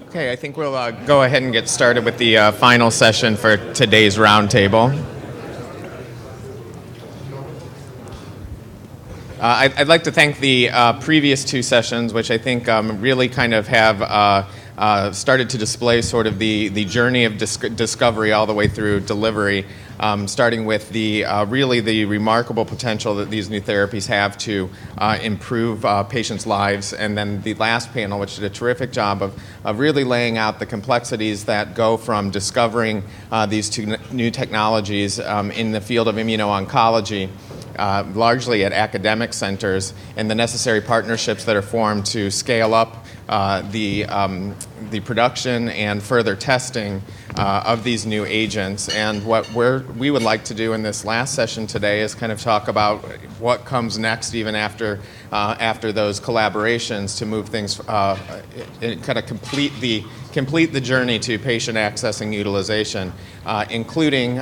Okay, I think we'll go ahead and get started with the final session for today's roundtable. I'd like to thank the previous two sessions, which I think really kind of have started to display sort of the journey of discovery all the way through delivery, starting with really the remarkable potential that these new therapies have to improve patients' lives. And then the last panel, which did a terrific job of really laying out the complexities that go from discovering these two new technologies in the field of immuno-oncology, largely at academic centers, and the necessary partnerships that are formed to scale up the production and further testing of these new agents. And what we would like to do in this last session today is kind of talk about what comes next, even after those collaborations, to move things, kind of complete the journey to patient access and utilization, including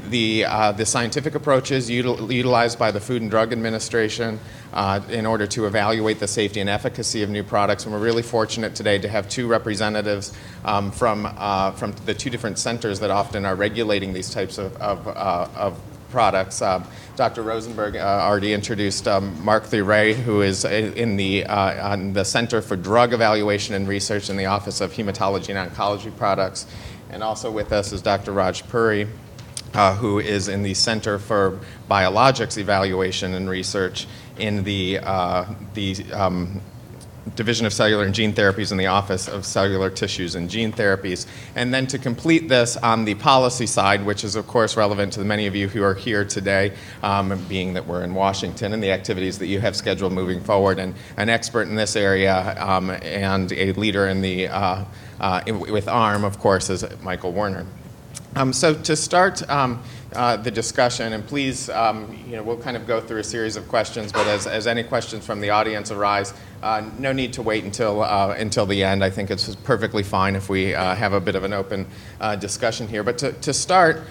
the scientific approaches utilized by the Food and Drug Administration in order to evaluate the safety and efficacy of new products. And we're really fortunate today to have two representatives from the two different centers that often are regulating these types of products. Dr. Rosenberg already introduced Marc, who is on the Center for Drug Evaluation and Research in the Office of Hematology and Oncology Products. And also with us is Dr. Puri, who is in the Center for Biologics Evaluation and Research in the Division of Cellular and Gene Therapies in the Office of Cellular Tissues and Gene Therapies. And then to complete this on the policy side, which is of course relevant to many of you who are here today, being that we're in Washington, and the activities that you have scheduled moving forward, and an expert in this area and a leader in with ARM, of course, is Michael Werner. So to start the discussion, and please, we'll kind of go through a series of questions, but as any questions from the audience arise, no need to wait until the end. I think it's perfectly fine if we have a bit of an open discussion here. But to start,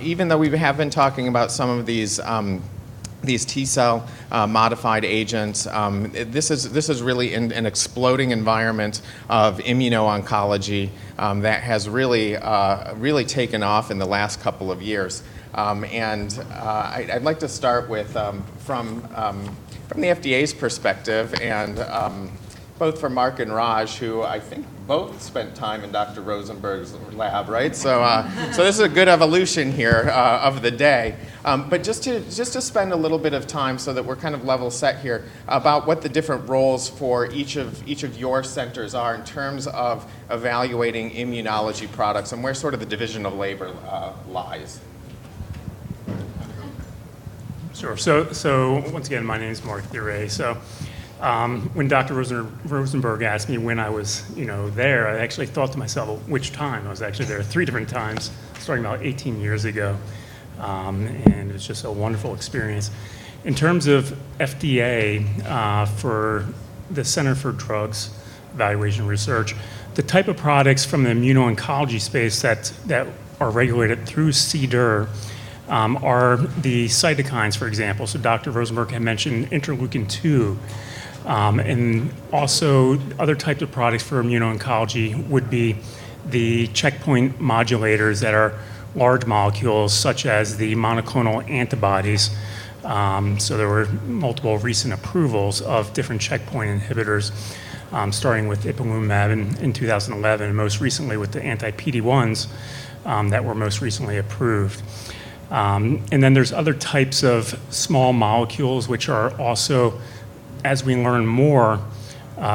even though we have been talking about some of these T-cell modified agents, this is really an exploding environment of immuno-oncology that has really taken off in the last couple of years. I'd like to start with from the FDA's perspective, and both for Marc and Raj, who I think both spent time in Dr. Rosenberg's lab, right? So this is a good evolution here of the day. But just to spend a little bit of time so that we're kind of level set here about what the different roles for each of your centers are in terms of evaluating immunology products and where sort of the division of labor lies. Sure. So once again, my name is Marc. So when Dr. Rosenberg asked me when I was there, I actually thought to myself, which time? I was actually there 3 different times, starting about 18 years ago. And it was just a wonderful experience. In terms of FDA, for the Center for Drugs Evaluation and Research, the type of products from the immuno-oncology space that are regulated through CDER are the cytokines, for example. So Dr. Rosenberg had mentioned interleukin-2. And also other types of products for immuno-oncology would be the checkpoint modulators that are large molecules, such as the monoclonal antibodies. So there were multiple recent approvals of different checkpoint inhibitors, starting with ipilimumab in 2011, and most recently with the anti-PD-1s that were most recently approved. And then there's other types of small molecules which are also, as we learn more,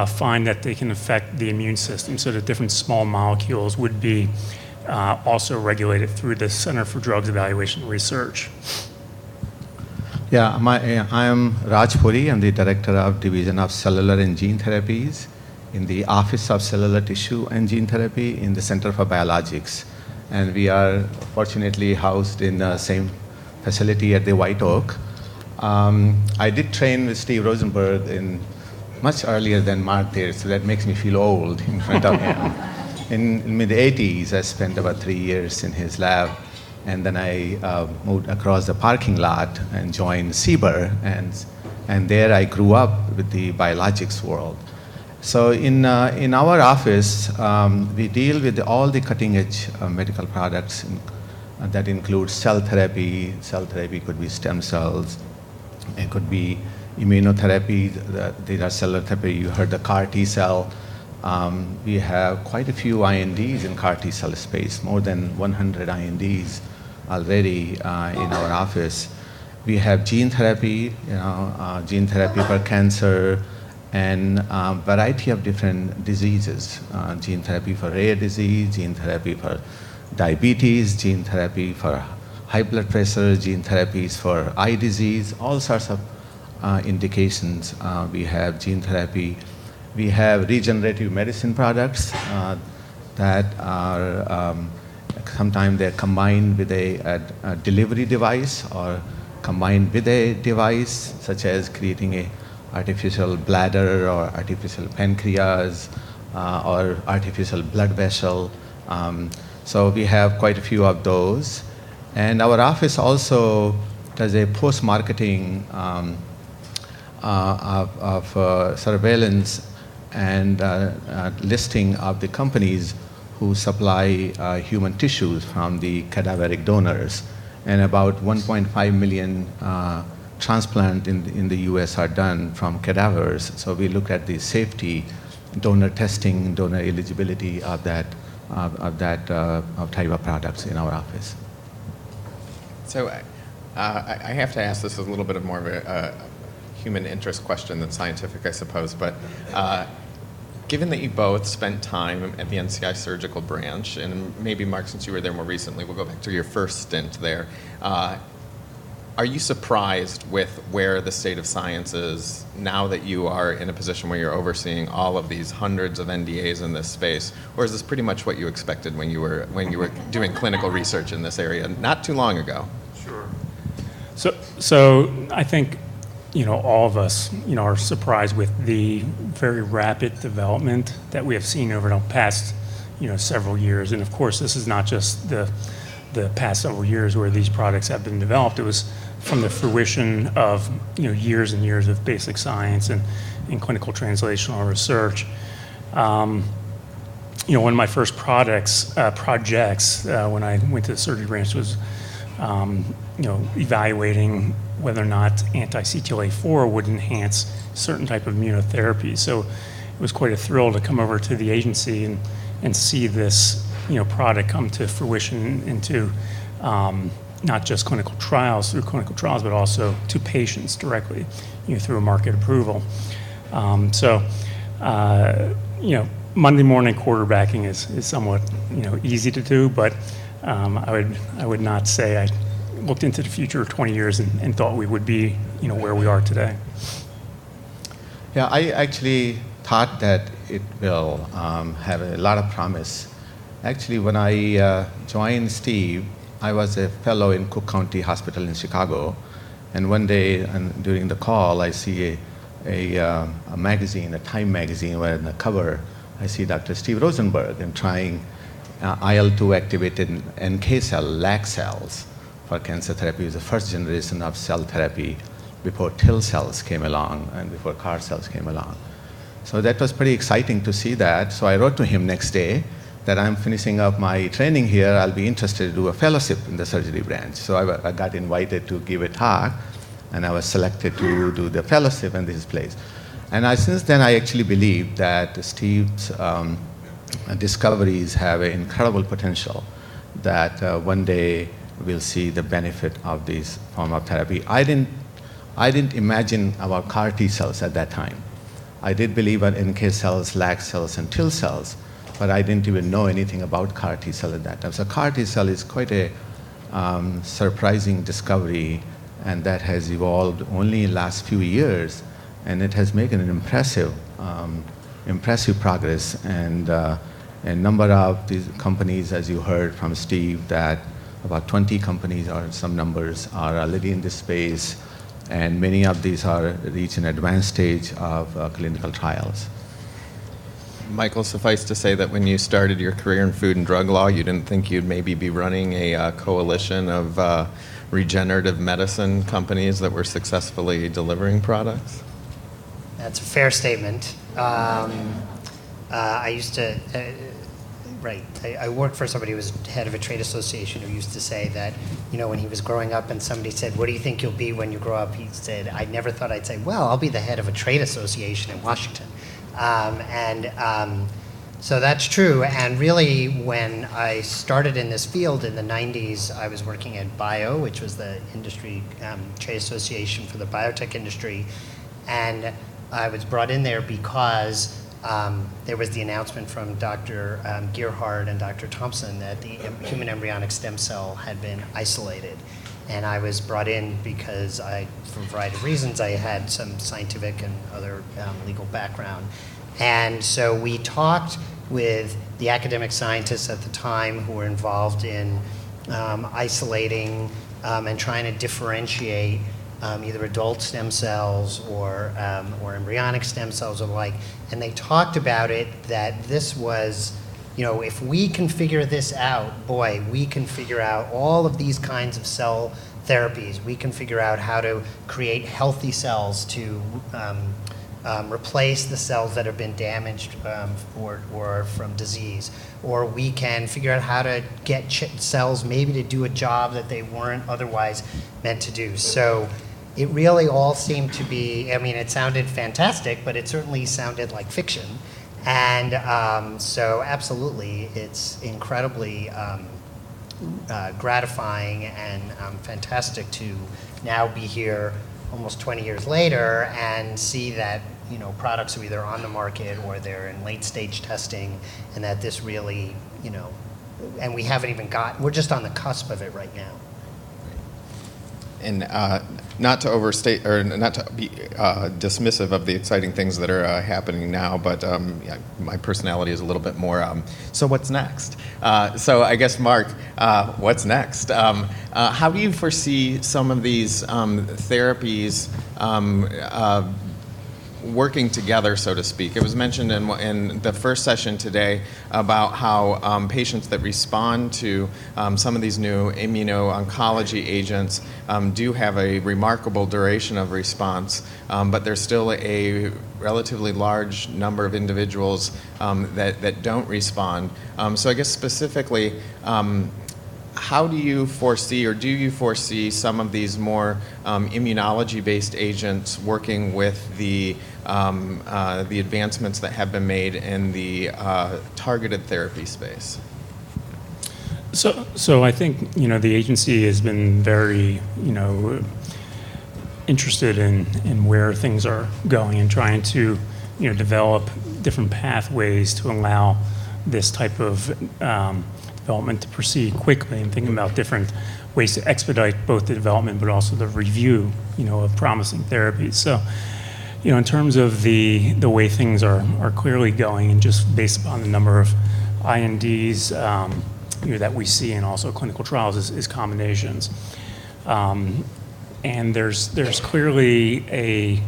find that they can affect the immune system. So the different small molecules would be also regulated through the Center for Drugs Evaluation and Research. Yeah, I am Raj Puri. I'm the Director of Division of Cellular and Gene Therapies in the Office of Cellular Tissue and Gene Therapy in the Center for Biologics. And we are fortunately housed in the same facility at the White Oak. I did train with Steve Rosenberg much earlier than Marc did, so that makes me feel old in front of him. In mid-'80s, I spent about 3 years in his lab, and then I moved across the parking lot and joined CBER, and there I grew up with the biologics world. So in our office, we deal with all the cutting-edge medical products that include cell therapy. Cell therapy could be stem cells. It could be immunotherapy. These are cellular therapy. You heard the CAR T cell. We have quite a few INDs in CAR T cell space, more than 100 INDs already in our office. We have gene therapy, gene therapy for cancer, and a variety of different diseases. Gene therapy for rare disease, gene therapy for diabetes, gene therapy for high blood pressure, gene therapies for eye disease, all sorts of indications. We have gene therapy. We have regenerative medicine products that are sometimes they're combined with a delivery device or combined with a device, such as creating a artificial bladder or artificial pancreas or artificial blood vessel. So we have quite a few of those. And our office also does a post-marketing of surveillance and listing of the companies who supply human tissues from the cadaveric donors. And about 1.5 million transplants in the US are done from cadavers. So we look at the safety, donor testing, donor eligibility of that type of products in our office. So I have to ask, this is a little bit of more of a human interest question than scientific, I suppose, but given that you both spent time at the NCI surgical branch, and maybe Marc, since you were there more recently, we'll go back to your first stint there. Are you surprised with where the state of science is now that you are in a position where you're overseeing all of these hundreds of NDAs in this space, or is this pretty much what you expected when you were doing clinical research in this area not too long ago? Sure. So I think all of us are surprised with the very rapid development that we have seen over the past several years, and of course this is not just the past several years where these products have been developed. It was from the fruition of years and years of basic science and clinical translational research. One of my first projects when I went to the surgery branch was evaluating whether or not anti-CTLA-4 would enhance certain type of immunotherapy. So it was quite a thrill to come over to the agency and see this product come to fruition into not just through clinical trials, but also to patients directly through a market approval. Monday morning quarterbacking is somewhat easy to do, but I would not say I looked into the future 20 years and thought we would be where we are today. Yeah, I actually thought that it will have a lot of promise. Actually, when I joined Steve, I was a fellow in Cook County Hospital in Chicago, and one day during the call, I see a magazine, a Time magazine, where in the cover I see Dr. Steve Rosenberg and trying IL-2 activated NK cell, LAC cells for cancer therapy. It was the first generation of cell therapy before TIL cells came along and before CAR cells came along. So that was pretty exciting to see that. So I wrote to him next day that I'm finishing up my training here. I'll be interested to do a fellowship in the surgery branch. So I got invited to give a talk, and I was selected to do the fellowship in this place. And since then, I actually believe that Steve's discoveries have an incredible potential, that one day we'll see the benefit of this form of therapy. I didn't imagine about CAR T cells at that time. I did believe in NK cells, LAC cells, and TIL cells, but I didn't even know anything about CAR T cell at that time. So CAR T cell is quite a surprising discovery, and that has evolved only in the last few years, and it has made an impressive progress. And a number of these companies, as you heard from Steve, that about 20 companies or some numbers are already in this space, and many of these are reaching an advanced stage of clinical trials. Michael, suffice to say that when you started your career in food and drug law, you didn't think you'd maybe be running a coalition of regenerative medicine companies that were successfully delivering products? That's a fair statement. I used to, I worked for somebody who was head of a trade association who used to say that, when he was growing up and somebody said, what do you think you'll be when you grow up? He said, I never thought I'd say, well, I'll be the head of a trade association in Washington. So that's true. And really, when I started in this field in the 90s, I was working at BIO, which was the industry trade association for the biotech industry. And I was brought in there because there was the announcement from Dr. Gerhard and Dr. Thompson that the human embryonic stem cell had been isolated. And I was brought in because for a variety of reasons, I had some scientific and other legal background. And so we talked with the academic scientists at the time who were involved in isolating and trying to differentiate either adult stem cells or embryonic stem cells or the like. And they talked about it that this was, if we can figure this out, boy, we can figure out all of these kinds of cell therapies. We can figure out how to create healthy cells to replace the cells that have been damaged or from disease. Or we can figure out how to get cells maybe to do a job that they weren't otherwise meant to do. So it really all seemed to be, it sounded fantastic, but it certainly sounded like fiction. And so absolutely, it's incredibly gratifying and fantastic to now be here almost 20 years later and see that products are either on the market or they're in late stage testing, and that this really, and we haven't even we're just on the cusp of it right now. And not to overstate or not to be dismissive of the exciting things that are happening now, but my personality is a little bit more, so what's next? So I guess, Marc, what's next? How do you foresee some of these therapies working together, so to speak? It was mentioned in the first session today about how patients that respond to some of these new immuno-oncology agents do have a remarkable duration of response, but there's still a relatively large number of individuals that don't respond. So I guess specifically, how do you foresee, or do you foresee some of these more immunology-based agents working with the advancements that have been made in the targeted therapy space? So I think the agency has been very interested in where things are going and trying to develop different pathways to allow this type of development to proceed quickly, and thinking about different ways to expedite both the development but also the review of promising therapies. So in terms of the way things are clearly going, and just based upon the number of INDs that we see, and also clinical trials, is combinations. And there's clearly a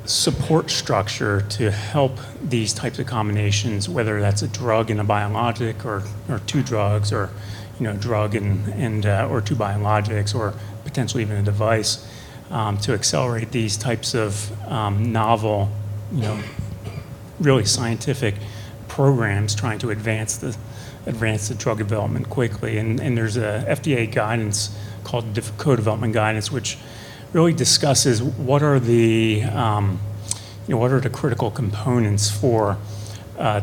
support structure to help these types of combinations, whether that's a drug and a biologic, or two drugs, or drug and or two biologics, or potentially even a device, to accelerate these types of novel, really scientific programs trying to advance the drug development quickly. And there's a FDA guidance called co-development guidance, which really discusses what are the critical components for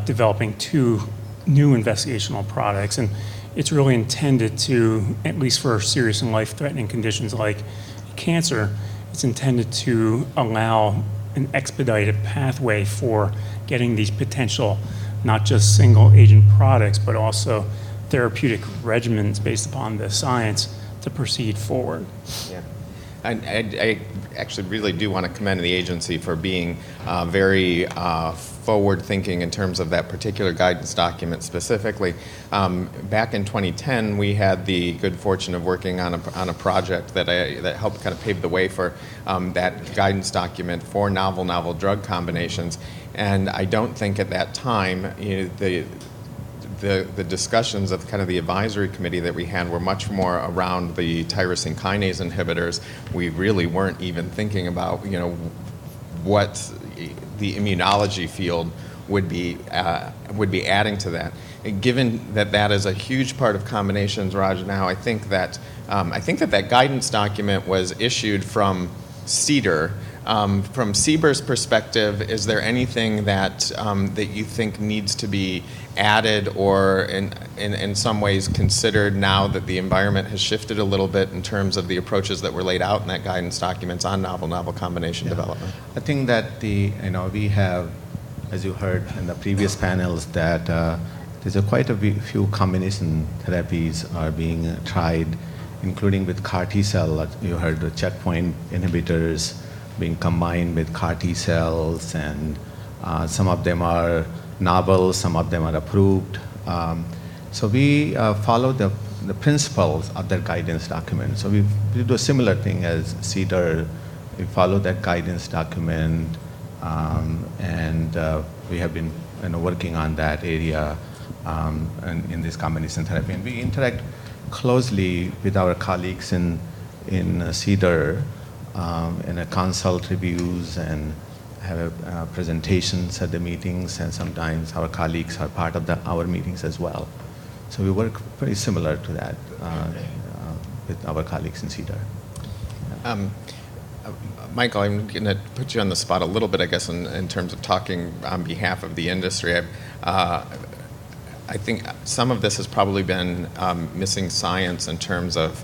developing two new investigational products. And it's really intended to, at least for serious and life-threatening conditions like cancer, it's intended to allow an expedited pathway for getting these potential, not just single agent products, but also therapeutic regimens based upon the science to proceed forward. Yeah. I actually really do want to commend the agency for being very forward-thinking in terms of that particular guidance document specifically. Back in 2010, we had the good fortune of working on a project that helped kind of pave the way for that guidance document for novel drug combinations. And I don't think at that time the discussions of kind of the advisory committee that we had were much more around the tyrosine kinase inhibitors. We really weren't even thinking about, what the immunology field would be adding to that. And given that that is a huge part of combinations, Raj, now I think that that guidance document was issued from CDER. From CBER's perspective, is there anything that you think needs to be added or in some ways considered now that the environment has shifted a little bit in terms of the approaches that were laid out in that guidance documents on novel combination development? I think that we have, as you heard in the previous panels, that there's quite a few combination therapies are being tried, including with CAR T cell. You heard the checkpoint inhibitors being combined with CAR T cells, and some of them are novel, some of them are approved. So we follow the principles of their guidance document. So we do a similar thing as CDER. We follow that guidance document, and we have been working on that area in this combination therapy. And we interact closely with our colleagues in CDER, in consult reviews and have presentations at the meetings, and sometimes our colleagues are part of our meetings as well. So we work pretty similar to that with our colleagues in CDER. Michael, I'm going to put you on the spot a little bit, I guess, in terms of talking on behalf of the industry. I think some of this has probably been missing science in terms of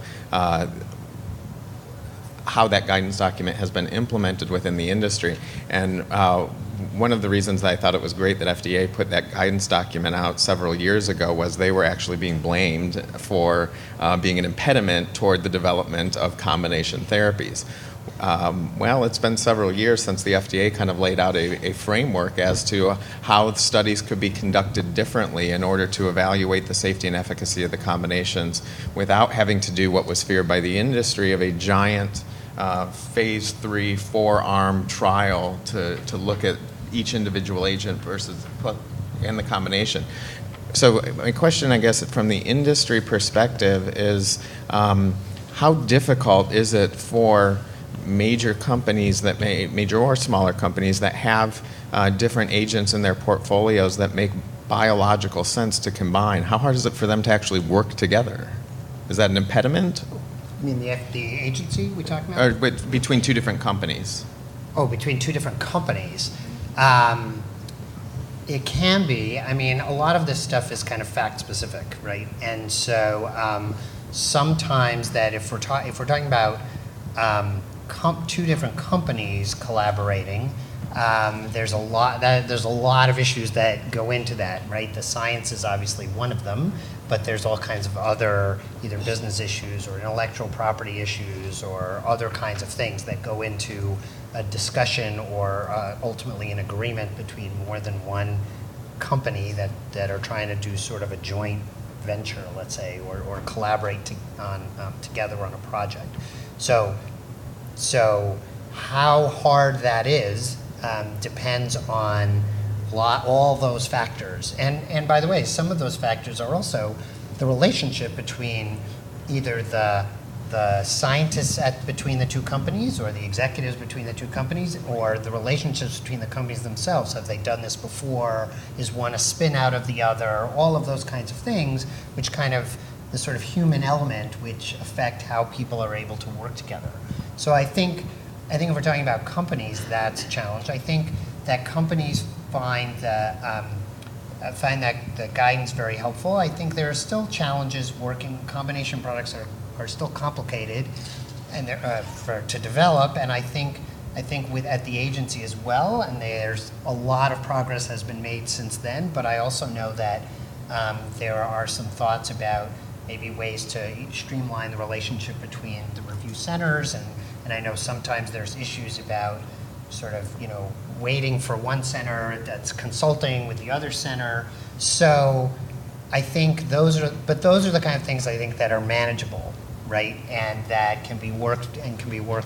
how that guidance document has been implemented within the industry. And one of the reasons that I thought it was great that FDA put that guidance document out several years ago was they were actually being blamed for being an impediment toward the development of combination therapies. Well, it's been several years since the FDA kind of laid out a framework as to how studies could be conducted differently in order to evaluate the safety and efficacy of the combinations without having to do what was feared by the industry of a giant phase 3 4-arm trial to look at each individual agent and the combination. So my question, I guess, from the industry perspective is how difficult is it for major companies major or smaller companies that have different agents in their portfolios that make biological sense to combine? How hard is it for them to actually work together? Is that an impediment? You mean the agency we talking about? Or between two different companies? Oh, between two different companies. It can be. I mean, a lot of this stuff is kind of fact specific, right? And so sometimes that if we're talking about two different companies collaborating, there's a lot of issues that go into that, right? The science is obviously one of them, but there's all kinds of other either business issues or intellectual property issues or other kinds of things that go into a discussion or ultimately an agreement between more than one company that are trying to do sort of a joint venture, let's say, or collaborate together on a project. So how hard that is depends on all those factors. And by the way, some of those factors are also the relationship between either the scientists between the two companies or the executives between the two companies, or the relationships between the companies themselves. Have they done this before? Is one a spin out of the other? All of those kinds of things, which kind of the sort of human element which affect how people are able to work together. So I think if we're talking about companies, that's a challenge. I think that companies find that the guidance very helpful. I think there are still challenges working. Combination products are still complicated and to develop, and I think at the agency as well, and there's a lot of progress has been made since then, but I also know that there are some thoughts about maybe ways to streamline the relationship between the review centers, and I know sometimes there's issues about sort of, waiting for one center that's consulting with the other center. So I think those are the kind of things I think that are manageable, right? And that can be worked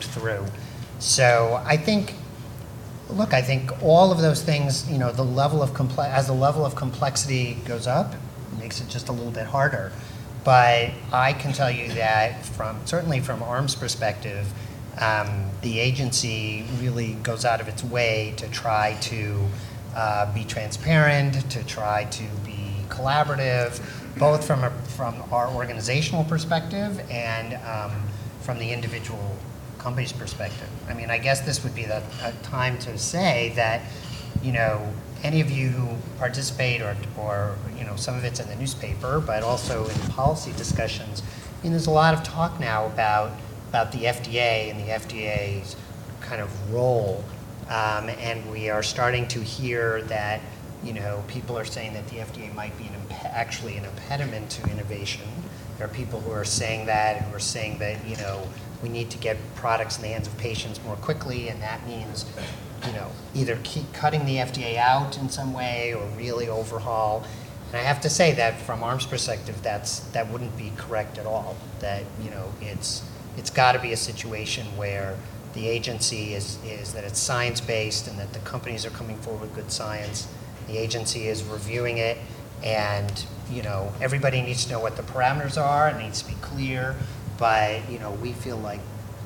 through. So I think all of those things, the level of as the level of complexity goes up, makes it just a little bit harder. But I can tell you that certainly from ARM's perspective, the agency really goes out of its way to try to be transparent, to try to be collaborative, both from our organizational perspective and from the individual company's perspective. I mean, I guess this would be a time to say that, you know, any of you who participate or you know, some of it's in the newspaper, but also in policy discussions, I mean, there's a lot of talk now about the FDA and the FDA's kind of role, and we are starting to hear that, you know, people are saying that the FDA might be actually an impediment to innovation. There are people who are saying that, you know, we need to get products in the hands of patients more quickly, and that means, you know, either keep cutting the FDA out in some way or really overhaul. And I have to say that from ARM's perspective, that wouldn't be correct at all. That, you know, it's got to be a situation where the agency is that it's science-based and that the companies are coming forward with good science. The agency is reviewing it, and, you know, everybody needs to know what the parameters are. It needs to be clear, but, you know, we feel like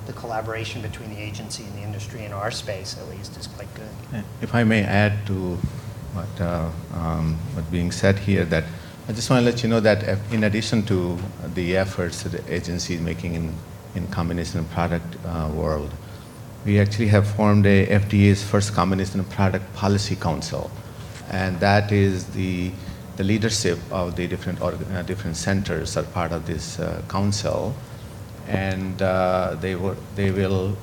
the collaboration between the agency and the industry in our space, at least, is quite good. If I may add to what being said here, that I just want to let you know that in addition to the efforts that the agency is making in combination product world, we actually have formed a FDA's first combination product policy council, and that is the leadership of the different centers are part of this council, and they will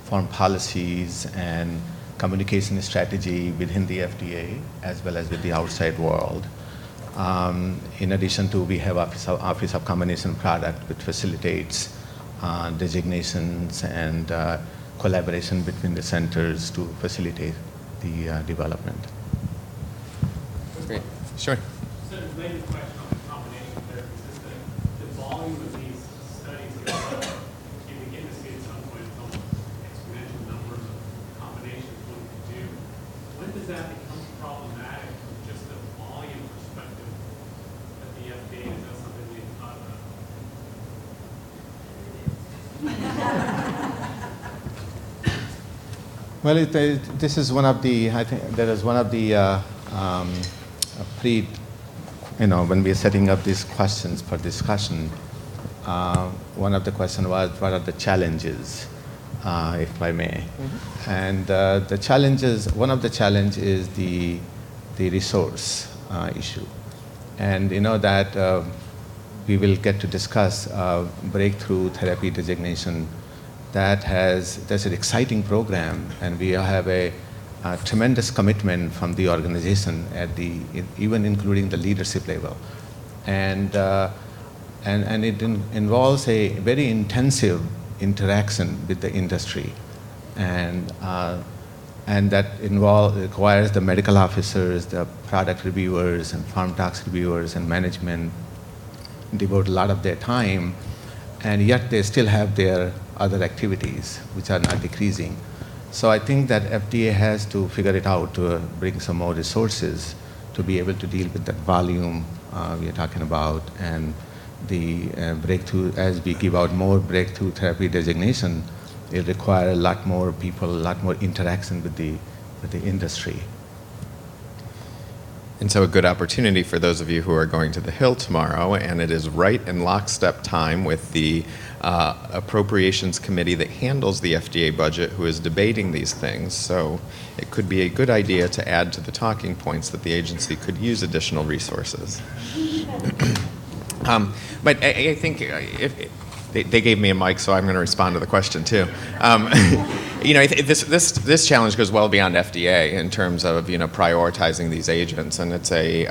form policies and communication strategy within the FDA as well as with the outside world. In addition to, we have Office of Combination Product, which facilitates designations and collaboration between the centers to facilitate the development. Great. Sure. So the related question on the combination therapies is the volume of these studies that you begin to see at some point, it's almost exponential numbers of combinations one can do. When does that become problematic from just a volume perspective that the FDA does something we thought about? Well, this is one of the, I think there is one of the when we are setting up these questions for discussion, one of the questions was, what are the challenges, if I may? Mm-hmm. And the challenges, one of the challenges is the resource issue. And you know that we will get to discuss breakthrough therapy designation that's an exciting program, and we have a tremendous commitment from the organization even including the leadership level, and it involves a very intensive interaction with the industry, and that requires the medical officers, the product reviewers, and pharm tox reviewers, and management devote a lot of their time, and yet they still have their other activities which are not decreasing. So I think that FDA has to figure it out to bring some more resources to be able to deal with that volume we are talking about, and the breakthrough, as we give out more breakthrough therapy designation, it requires a lot more people, a lot more interaction with the industry. And so a good opportunity for those of you who are going to the Hill tomorrow, and it is right in lockstep time with the Appropriations Committee that handles the FDA budget, who is debating these things. So it could be a good idea to add to the talking points that the agency could use additional resources. But I think if they gave me a mic, so I'm going to respond to the question too. You know, this challenge goes well beyond FDA in terms of, prioritizing these agents, and it's a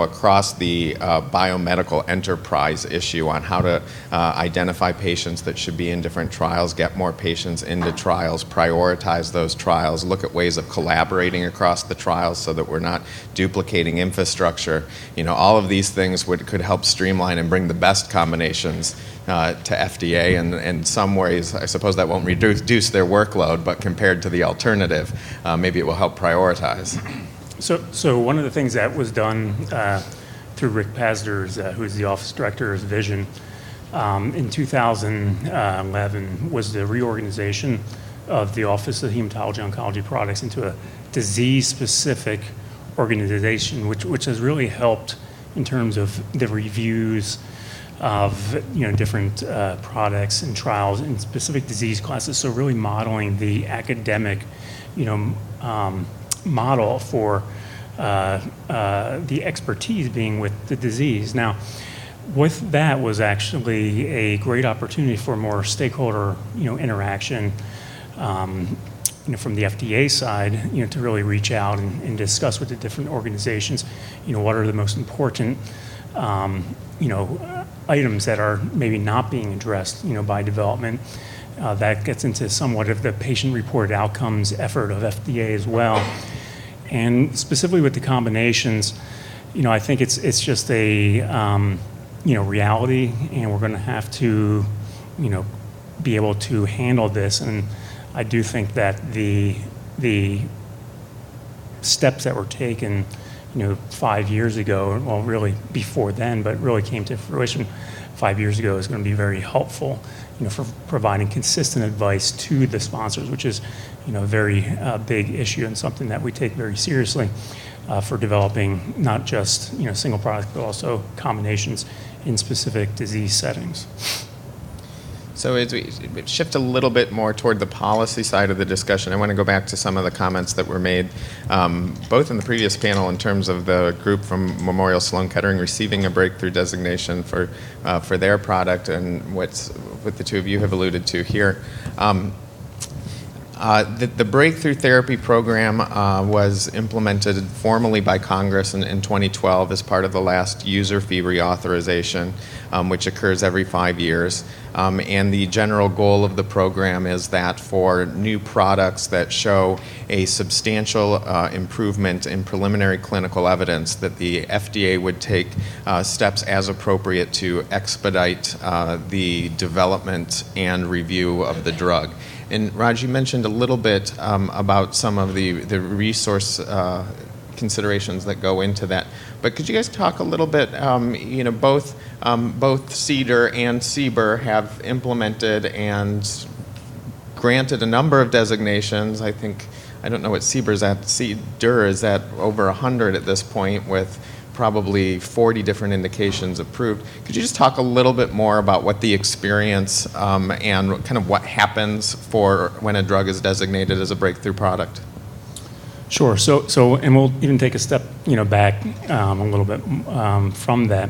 across the biomedical enterprise issue on how to identify patients that should be in different trials, get more patients into trials, prioritize those trials, look at ways of collaborating across the trials so that we're not duplicating infrastructure. All of these things could help streamline and bring the best combinations to FDA, and in some ways, I suppose that won't reduce their workload, but compared to the alternative, maybe it will help prioritize. So one of the things that was done through Rick Pazder's, who's the office director's vision, in 2011 was the reorganization of the Office of Hematology Oncology Products into a disease-specific organization, which has really helped in terms of the reviews of different products and trials in specific disease classes. So really modeling the academic model for the expertise being with the disease. Now, with that was actually a great opportunity for more stakeholder interaction from the FDA side, to really reach out and discuss with the different organizations, what are the most important, items that are maybe not being addressed, by development. That gets into somewhat of the patient-reported outcomes effort of FDA as well. And specifically with the combinations, I think it's just a, reality, and we're going to have to, be able to handle this. And I do think that the steps that were taken, 5 years ago, well, really before then, but really came to fruition 5 years ago, is going to be very helpful, for providing consistent advice to the sponsors, which is, a very big issue and something that we take very seriously for developing not just, single products, but also combinations in specific disease settings. So as we shift a little bit more toward the policy side of the discussion, I want to go back to some of the comments that were made, both in the previous panel in terms of the group from Memorial Sloan Kettering receiving a breakthrough designation for their product, and what the two of you have alluded to here. The Breakthrough Therapy Program was implemented formally by Congress in 2012 as part of the last user fee reauthorization, which occurs every 5 years. And the general goal of the program is that for new products that show a substantial improvement in preliminary clinical evidence, that the FDA would take steps as appropriate to expedite the development and review of the drug. And Raj, you mentioned a little bit about some of the resource considerations that go into that. But could you guys talk a little bit, both CDER and CBER have implemented and granted a number of designations. I don't know what CBER's at. CDER is at over 100 at this point, with probably 40 different indications approved. Could you just talk a little bit more about what the experience and kind of what happens for when a drug is designated as a breakthrough product? Sure. So, and we'll even take a step, back a little bit from that.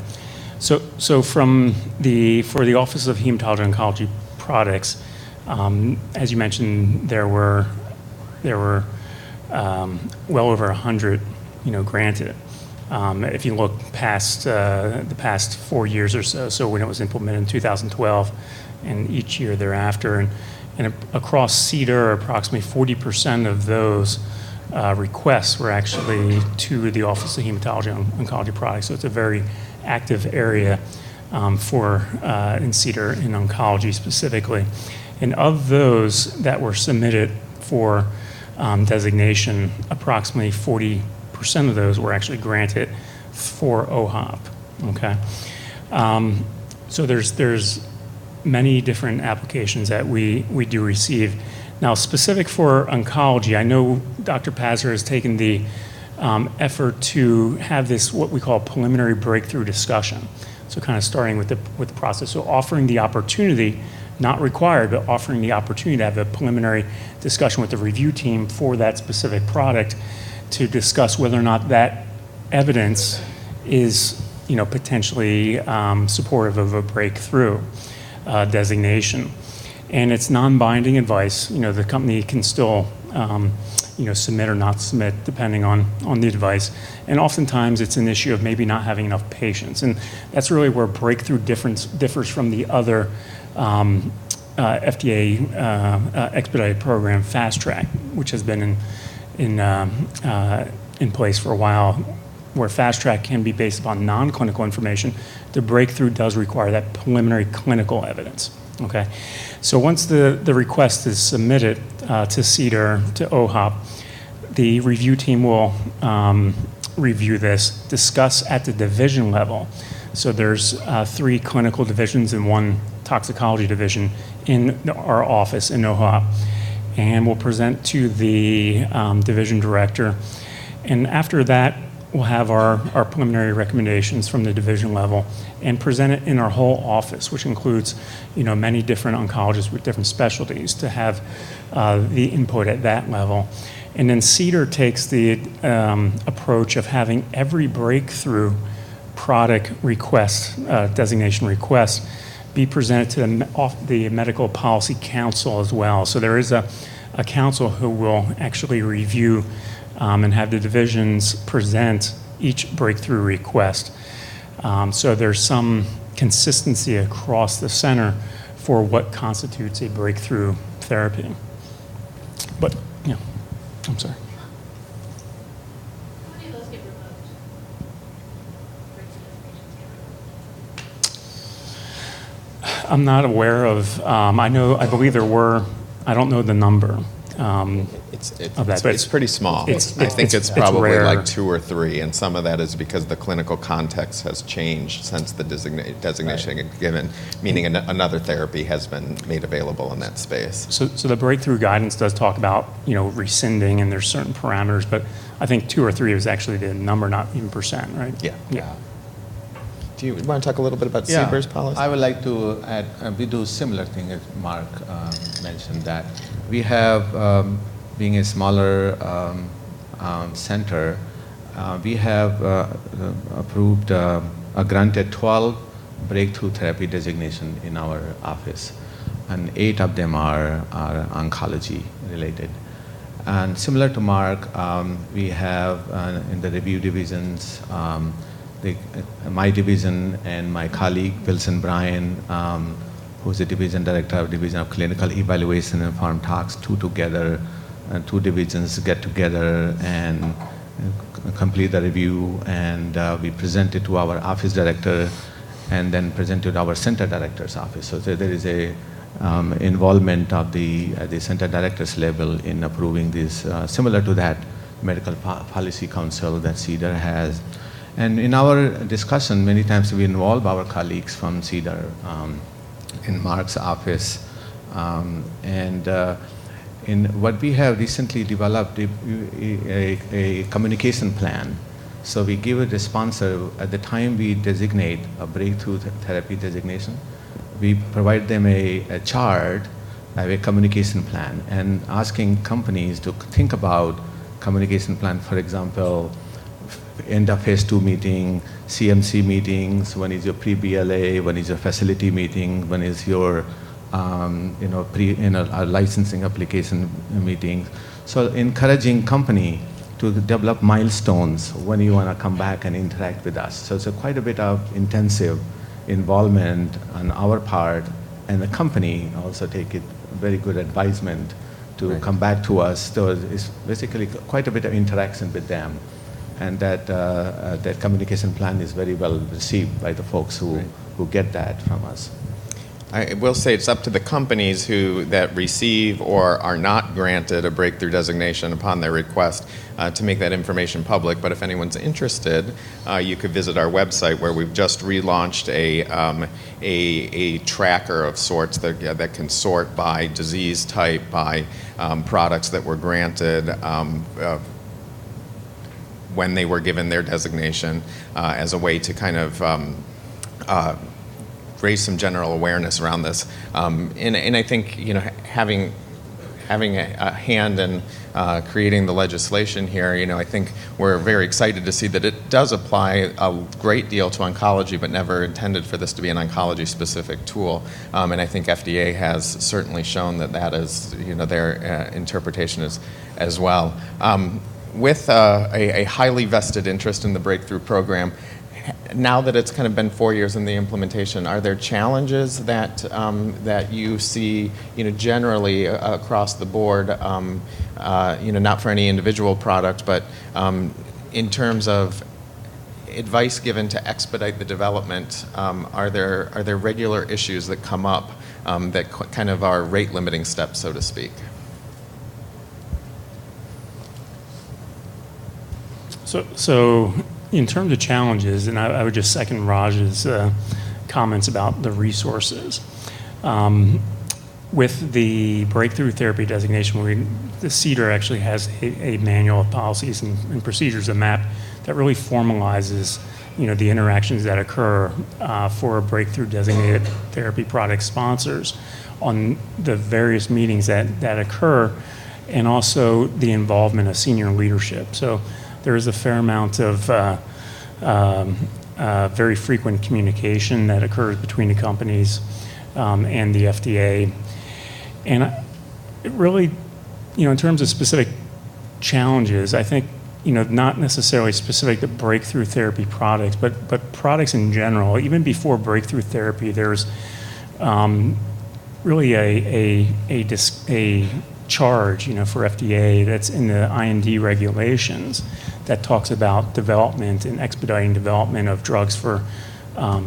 So for the Office of Hematology Oncology Products, as you mentioned, there were well over 100, granted. If you look past the past 4 years or so when it was implemented in 2012 and each year thereafter, and across CDER, approximately 40% of those requests were actually to the Office of Hematology Oncology Products. So it's a very active area for in CDER in oncology specifically. And of those that were submitted for designation, approximately 40% of those were actually granted for OHOP. Okay, so there's many different applications that we do receive. Now, specific for oncology, I know Dr. Pazder has taken the effort to have this what we call preliminary breakthrough discussion. So kind of starting with the process. So offering the opportunity, not required, but offering the opportunity to have a preliminary discussion with the review team for that specific product to discuss whether or not that evidence is, potentially supportive of a breakthrough designation. And it's non-binding advice. The company can still, submit or not submit depending on the advice. And oftentimes it's an issue of maybe not having enough patients. And that's really where breakthrough differs from the other FDA expedited program, Fast Track, which has been in place for a while, where Fast Track can be based upon non-clinical information. The breakthrough does require that preliminary clinical evidence. Okay, so once the request is submitted to CDER, to OHOP, the review team will review this, discuss at the division level. So there's 3 clinical divisions and 1 toxicology division in our office in NOHA. And we'll present to the division director. And after that, we'll have our preliminary recommendations from the division level and present it in our whole office, which includes, many different oncologists with different specialties to have the input at that level. And then CDER takes the approach of having every breakthrough product request, designation request, be presented to the Medical Policy Council as well. So there is a council who will actually review and have the divisions present each breakthrough request. So there's some consistency across the center for what constitutes a breakthrough therapy. But, I'm sorry. How many of those get revoked? Breakthrough designations get revoked? I'm not aware of, I believe there were, I don't know the number. It's pretty small. I think it's probably rare. like 2 or 3, and some of that is because the clinical context has changed since the designation is given, meaning another therapy has been made available in that space. So the breakthrough guidance does talk about, rescinding, and there's certain parameters, but I think 2 or 3 is actually the number, not even percent, right? Yeah. Do you want to talk a little bit about Yeah, CBER's policy? I would like to add, we do similar thing as Marc mentioned, that we have, being a smaller center, we have approved, granted 12 breakthrough therapy designation in our office, and 8 of them are oncology related. And similar to Marc, we have in the review divisions, my division and my colleague Wilson Bryan, who's the division director of Division of Clinical Evaluation and Pharm Tox, 2 together, and 2 divisions get together and complete the review, and we present it to our office director and then present it to our center director's office. So there is a involvement of the center director's level in approving this, similar to that Medical Policy Council that CDER has. And in our discussion, many times we involve our colleagues from CDER in Marc's office. In what we have recently developed a communication plan. So we give it a sponsor at the time we designate a breakthrough therapy designation. We provide them a chart, a communication plan, and asking companies to think about communication plan. For example, end of phase 2 meeting, CMC meetings, when is your pre-BLA, when is your facility meeting, when is your licensing application meeting. So encouraging company to develop milestones when you want to come back and interact with us. So it's quite a bit of intensive involvement on our part, and the company also take it very good advisement to come back to us. So it's basically quite a bit of interaction with them. And that communication plan is very well received by the folks who get that from us. I will say it's up to the companies that receive or are not granted a breakthrough designation upon their request to make that information public. But if anyone's interested, you could visit our website where we've just relaunched a tracker of sorts that can sort by disease type, by products that were granted when they were given their designation, as a way to kind of raise some general awareness around this. And I think having a hand in creating the legislation here, I think we're very excited to see that it does apply a great deal to oncology, but never intended for this to be an oncology-specific tool. And I think FDA has certainly shown that is, their interpretation as well. With a highly vested interest in the breakthrough program, now that it's kind of been 4 years in the implementation, are there challenges that you see, generally across the board, not for any individual product, but in terms of advice given to expedite the development? Are there regular issues that come up that kind of are rate limiting steps, so to speak? So in terms of challenges, and I would just second Raj's comments about the resources. With the breakthrough therapy designation, the CDER actually has a manual of policies and procedures, a map that really formalizes, the interactions that occur for breakthrough designated therapy product sponsors on the various meetings that occur, and also the involvement of senior leadership. So there is a fair amount of very frequent communication that occurs between the companies and the FDA. And it really, in terms of specific challenges, I think, not necessarily specific to breakthrough therapy products, but products in general. Even before breakthrough therapy, there's really a charge, for FDA that's in the IND regulations that talks about development and expediting development of drugs for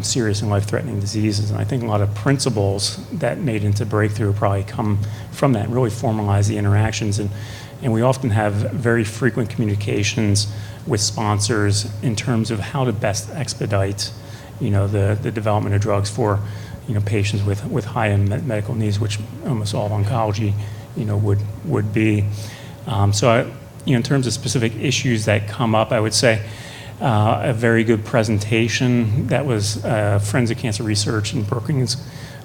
serious and life-threatening diseases. And I think a lot of principles that made into breakthrough probably come from that, really formalize the interactions. And we often have very frequent communications with sponsors in terms of how to best expedite, the development of drugs for, patients with high unmet medical needs, which almost all oncology, would be. So, in terms of specific issues that come up, I would say a very good presentation that was Forensic Cancer Research in Brookings,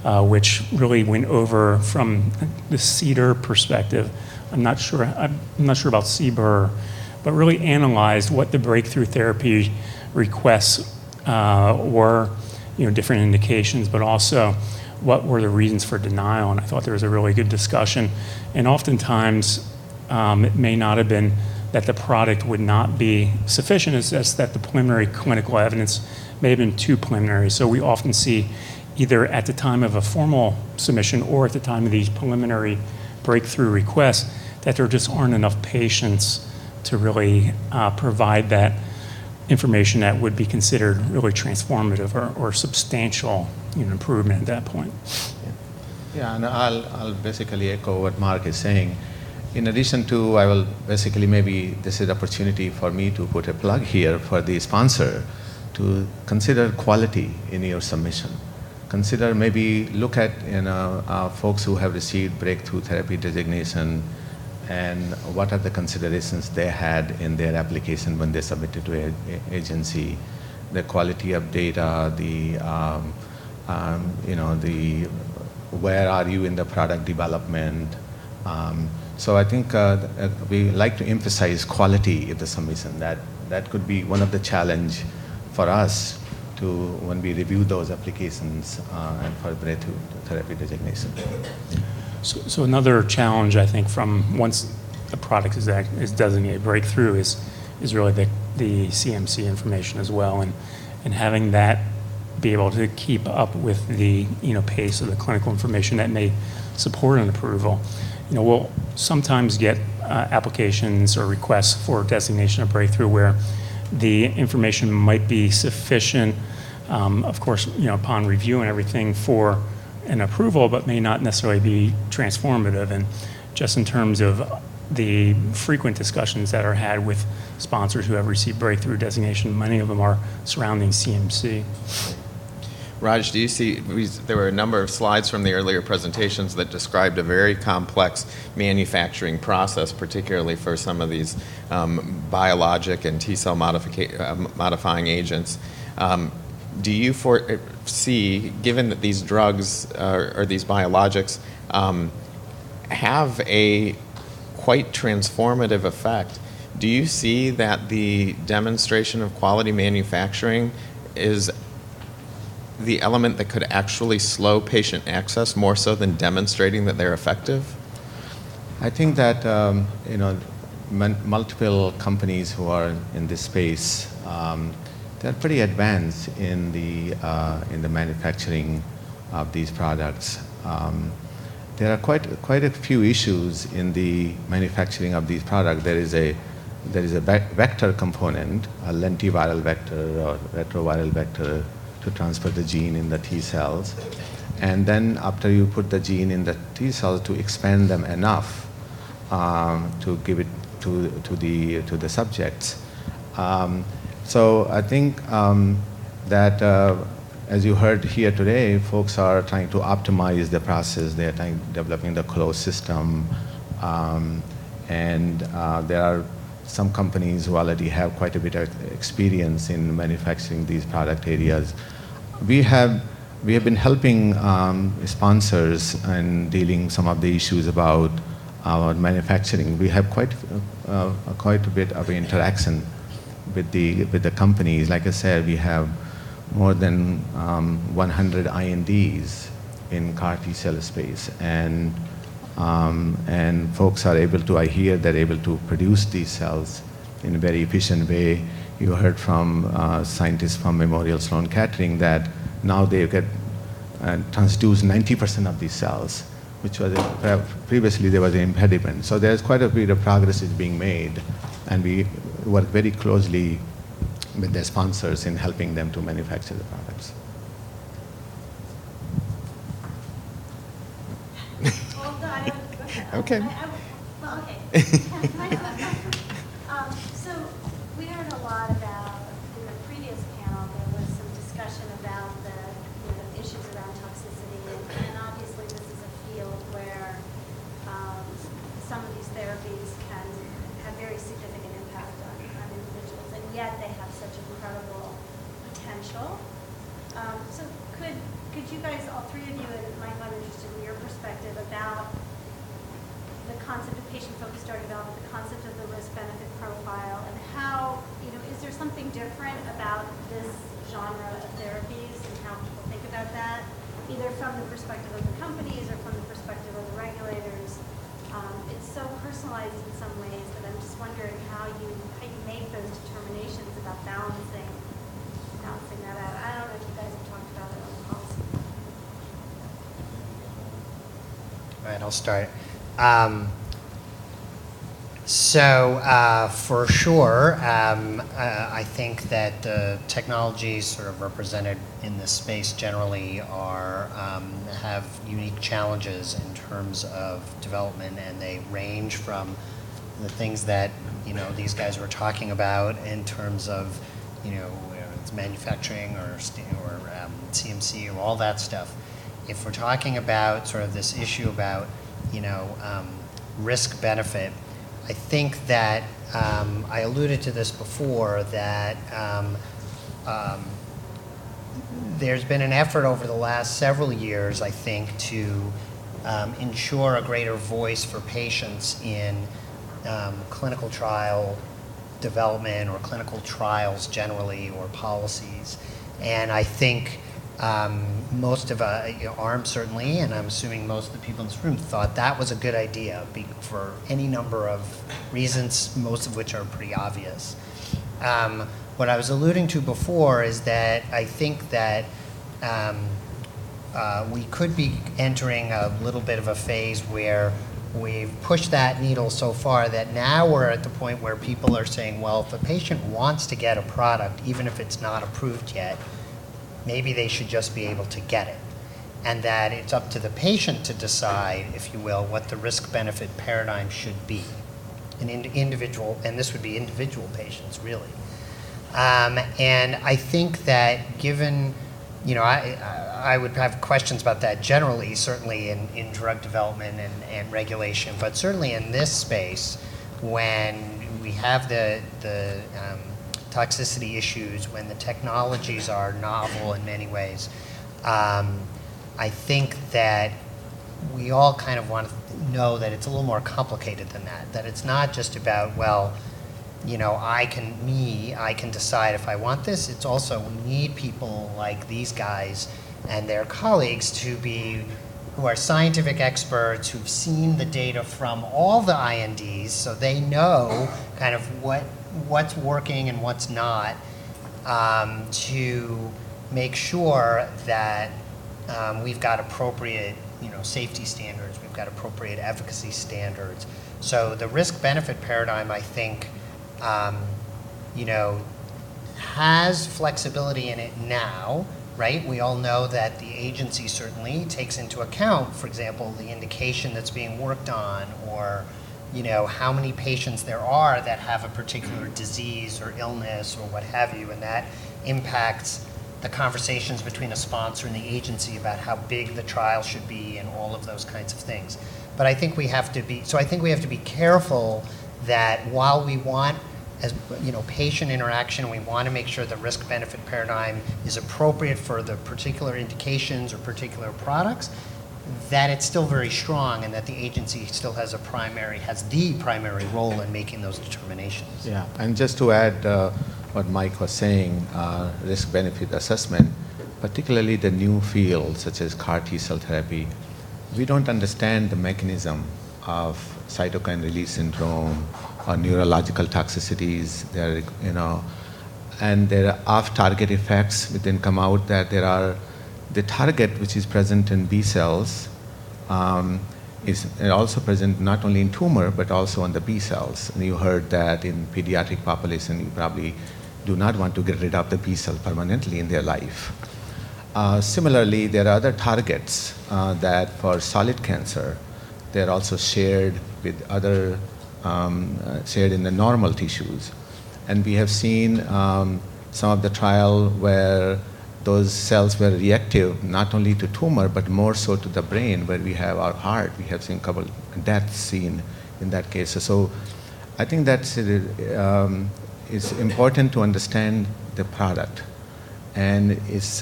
which really went over from the CDER perspective. I'm not sure about CBER, but really analyzed what the breakthrough therapy requests were, different indications, but also what were the reasons for denial. And I thought there was a really good discussion. And oftentimes, it may not have been that the product would not be sufficient, it's just that the preliminary clinical evidence may have been too preliminary. So we often see either at the time of a formal submission or at the time of these preliminary breakthrough requests that there just aren't enough patients to really provide that information that would be considered really transformative or substantial improvement at that point. Yeah, and I'll basically echo what Marc is saying. In addition to, I will basically, maybe this is an opportunity for me to put a plug here for the sponsor to consider quality in your submission. Consider, maybe look at folks who have received breakthrough therapy designation and what are the considerations they had in their application when they submitted to an agency, the quality of data, the where are you in the product development. So I think we like to emphasize quality in the submission. That could be one of the challenge for us when we review those applications and for breakthrough therapy designation. So another challenge, I think, from once a product is designated breakthrough is really the CMC information as well, and having that be able to keep up with the pace of the clinical information that may support an approval. We'll sometimes get applications or requests for designation of breakthrough where the information might be sufficient, of course, upon review and everything for an approval, but may not necessarily be transformative. And just in terms of the frequent discussions that are had with sponsors who have received breakthrough designation, many of them are surrounding CMC. Raj, do you see, there were a number of slides from the earlier presentations that described a very complex manufacturing process, particularly for some of these biologic and T-cell modifying agents. Do you foresee, given that these drugs or these biologics have a quite transformative effect, do you see that the demonstration of quality manufacturing is the element that could actually slow patient access more so than demonstrating that they're effective? I think that multiple companies who are in this space, they're pretty advanced in the manufacturing of these products. There are quite a few issues in the manufacturing of these products. There is a vector component, a lentiviral vector or retroviral vector to transfer the gene in the T cells, and then after you put the gene in the T cells to expand them enough to give it to the subjects, So I think that as you heard here today, folks are trying to optimize the process. They're developing the closed system, and there are some companies who already have quite a bit of experience in manufacturing these product areas. We have been helping sponsors and dealing some of the issues about our manufacturing. We have quite a bit of interaction with the companies. Like I said, we have more than 100 INDs in CAR T cell space, and folks are able to, I hear, they're able to produce these cells in a very efficient way. You heard from scientists from Memorial Sloan Kettering that now they get transduce 90% of these cells, which was previously there was an impediment. So there's quite a bit of progress is being made, and we work very closely with their sponsors in helping them to manufacture the products. Okay. Well, okay. So we heard a lot about, in the previous panel, there was some discussion about the issues around toxicity. And obviously this is a field where some of these therapies can have very significant impact on individuals, and yet they have such incredible potential. So could you guys, all three of you, and might find interested in your perspective about the concept of patient-focused drug development, the concept of the risk-benefit profile, and how, is there something different about this genre of therapies and how people think about that, either from the perspective of the companies or from the perspective of the regulators? It's so personalized in some ways that I'm just wondering how you make those determinations about balancing that out. I don't know if you guys have talked about it on the policy. All right, I'll start. For sure, I think that the technologies sort of represented in this space generally have unique challenges in terms of development, and they range from the things that these guys were talking about in terms of whether it's manufacturing or CMC or all that stuff. If we're talking about sort of this issue about risk benefit, I think that I alluded to this before, that there's been an effort over the last several years, I think, to ensure a greater voice for patients in clinical trial development or clinical trials generally, or policies. And I think most of ARM certainly, and I'm assuming most of the people in this room, thought that was a good idea for any number of reasons, most of which are pretty obvious. What I was alluding to before is that I think that we could be entering a little bit of a phase where we've pushed that needle so far that now we're at the point where people are saying, well, if a patient wants to get a product, even if it's not approved yet, maybe they should just be able to get it. And that it's up to the patient to decide, if you will, what the risk-benefit paradigm should be. And this would be individual patients, really. And I think that given, I would have questions about that generally, certainly in drug development and regulation, but certainly in this space, when we have the toxicity issues, when the technologies are novel in many ways, I think that we all kind of want to know that it's a little more complicated than that it's not just about, well, I can decide if I want this. It's also, we need people like these guys and their colleagues who are scientific experts, who've seen the data from all the INDs, so they know kind of what's working and what's not, to make sure that we've got appropriate safety standards, we've got appropriate efficacy standards. So the risk-benefit paradigm, I think, has flexibility in it now, right? We all know that the agency certainly takes into account, for example, the indication that's being worked on, or how many patients there are that have a particular disease or illness or what have you, and that impacts the conversations between a sponsor and the agency about how big the trial should be and all of those kinds of things. But I think we have to be careful that while we want, as patient interaction, we want to make sure the risk-benefit paradigm is appropriate for the particular indications or particular products, that it's still very strong and that the agency still has the primary role in making those determinations. Yeah, and just to add what Mike was saying, risk-benefit assessment, particularly the new fields such as CAR T-cell therapy, we don't understand the mechanism of cytokine release syndrome or neurological toxicities. And there are off-target effects which then come out that there are the target which is present in B cells is also present not only in tumor but also on the B cells. And you heard that in pediatric population you probably do not want to get rid of the B cell permanently in their life. Similarly, there are other targets that for solid cancer, they're also shared with other, shared in the normal tissues. And we have seen some of the trial where those cells were reactive not only to tumor but more so to the brain, where we have our heart. We have seen a couple deaths seen in that case. So I think that's it's important to understand the product, and it's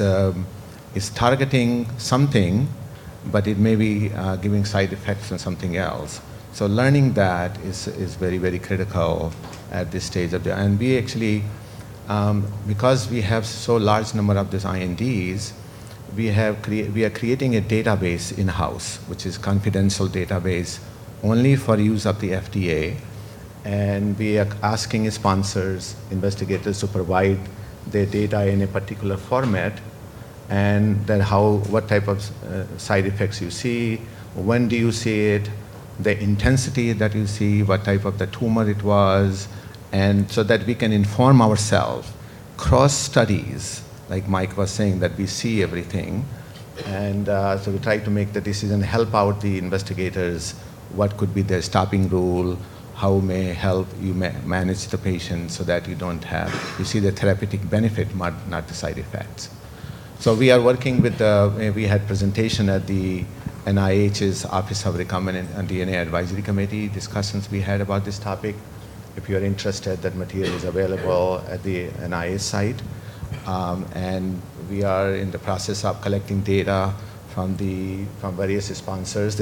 targeting something, but it may be giving side effects on something else. So learning that is very, very critical at this stage of the, and we actually, because we have so large number of these INDs, we are creating a database in-house, which is confidential database only for use of the FDA, and we are asking sponsors, investigators to provide their data in a particular format, and then what type of side effects you see, when do you see it, the intensity that you see, what type of the tumor it was, and so that we can inform ourselves. Cross studies, like Mike was saying, that we see everything, and so we try to make the decision, help out the investigators, what could be their stopping rule, how may help you manage the patient so that you you see the therapeutic benefit, not the side effects. So we are working with we had presentation at the NIH's Office of Recombinant and DNA Advisory Committee, discussions we had about this topic. If you're interested, that material is available at the NIH site. And we are in the process of collecting data from various sponsors.